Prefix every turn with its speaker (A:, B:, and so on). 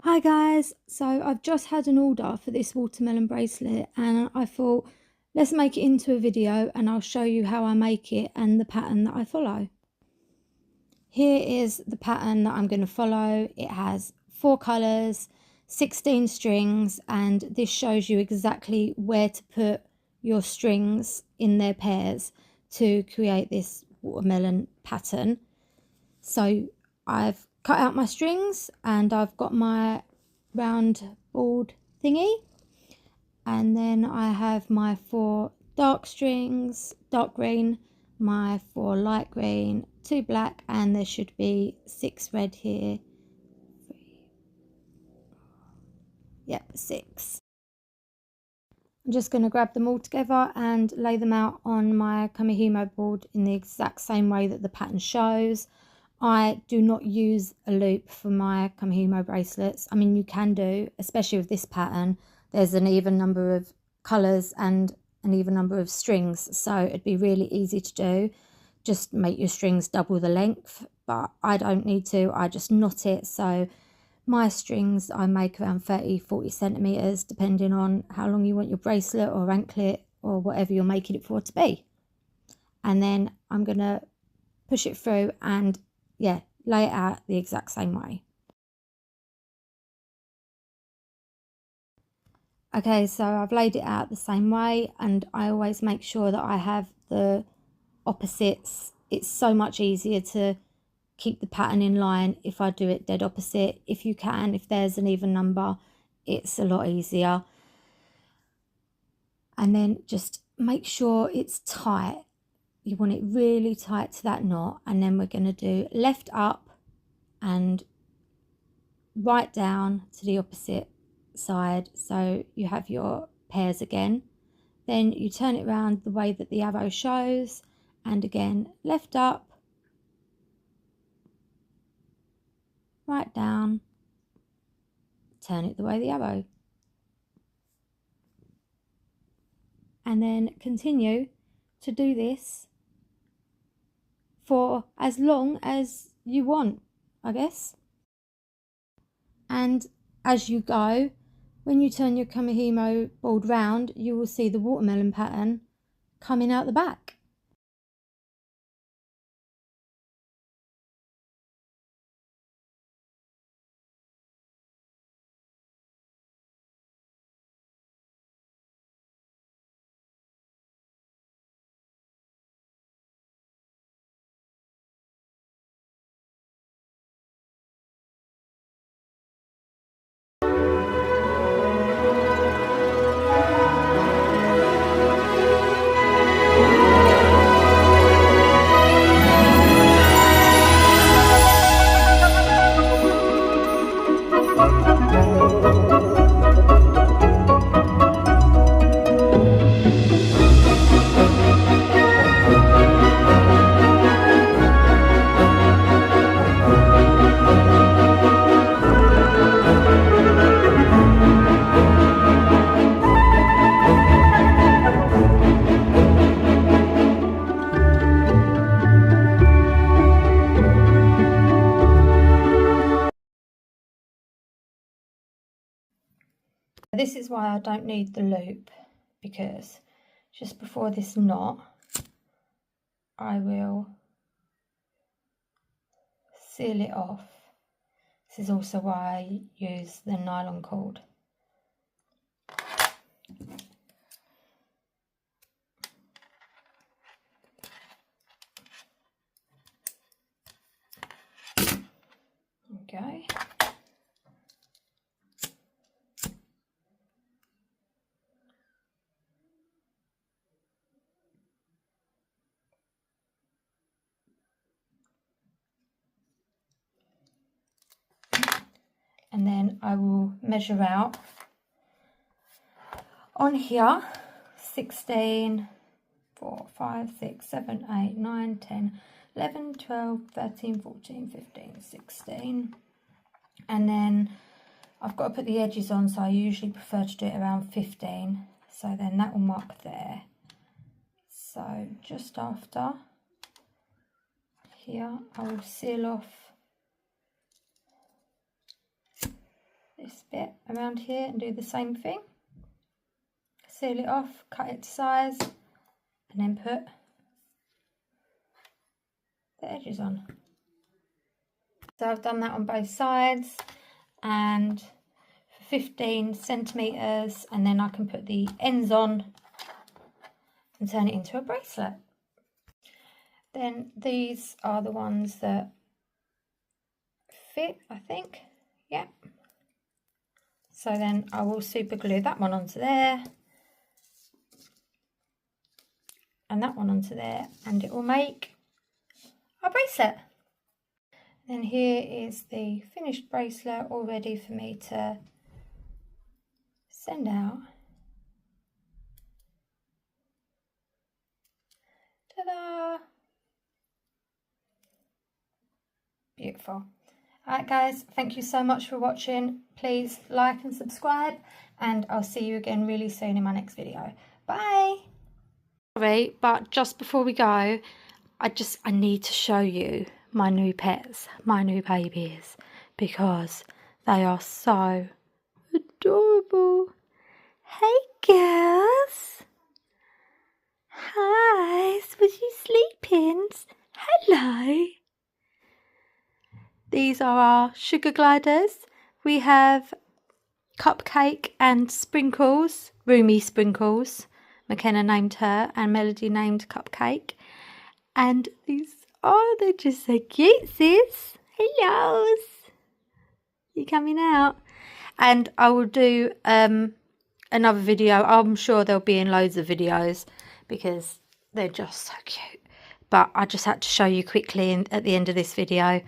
A: Hi guys, so I've just had an order for this watermelon bracelet and I thought let's make it into a video and I'll show you how I make it and the pattern that I follow. Here is the pattern that I'm going to follow. It has 4 colours, 16 strings, and this shows you exactly where to put your strings in their pairs to create this watermelon pattern. So I've cut out my strings and I've got my round board thingy, and then I have my 4 dark strings, dark green, my 4 light green, 2 black, and there should be 6 red here. 6. I'm just going to grab them all together and lay them out on my Kumihimo board in the exact same way that the pattern shows. I do not use a loop for my Kumihimo bracelets. I mean, you can do, especially with this pattern. There's an even number of colours and an even number of strings, so it'd be really easy to do. Just make your strings double the length, but I don't need to. I just knot it. So my strings I make around 30-40 centimetres, depending on how long you want your bracelet or anklet or whatever you're making it for to be. And then I'm going to push it through and lay it out the exact same way. Okay, so I've laid it out the same way, and I always make sure that I have the opposites. It's so much easier to keep the pattern in line if I do it dead opposite. If you can, if there's an even number, it's a lot easier. And then just make sure it's tight. You want it really tight to that knot, and then we're going to do left up and right down to the opposite side, so you have your pairs again. Then you turn it around the way that the arrow shows, and again left up, right down, turn it the way the arrow, and then continue to do this for as long as you want, I guess. And as you go, when you turn your Kumihimo board round, you will see the watermelon pattern coming out the back. This is why I don't need the loop, because just before this knot I will seal it off. This is also why I use the nylon cord. Okay. And then I will measure out on here 16, 4, 5, 6, 7, 8, 9, 10, 11, 12, 13, 14, 15, 16. And then I've got to put the edges on, so I usually prefer to do it around 15. So then that will mark there. So just after here, I will seal off this bit around here and do the same thing. Seal it off, cut it to size, and then put the edges on. So I've done that on both sides, and for 15 centimetres, and then I can put the ends on and turn it into a bracelet. Then these are the ones that fit, I think. Yeah. So then I will super glue that one onto there and that one onto there, and it will make a bracelet. Then here is the finished bracelet, all ready for me to send out. Ta-da! Beautiful. Alright guys, thank you so much for watching. Please like and subscribe, and I'll see you again really soon in my next video. Bye! Sorry, but just before we go, I need to show you my new pets, my new babies, because they are so adorable. Hey girls! Hi, was you sleeping? Hello! These are our sugar gliders. We have Cupcake and Sprinkles, Roomy Sprinkles. McKenna named her and Melody named Cupcake. And these, oh, they're just so cute, sis. Hellos. You coming out? And I will do another video. I'm sure they'll be in loads of videos because they're just so cute. But I just had to show you quickly at the end of this video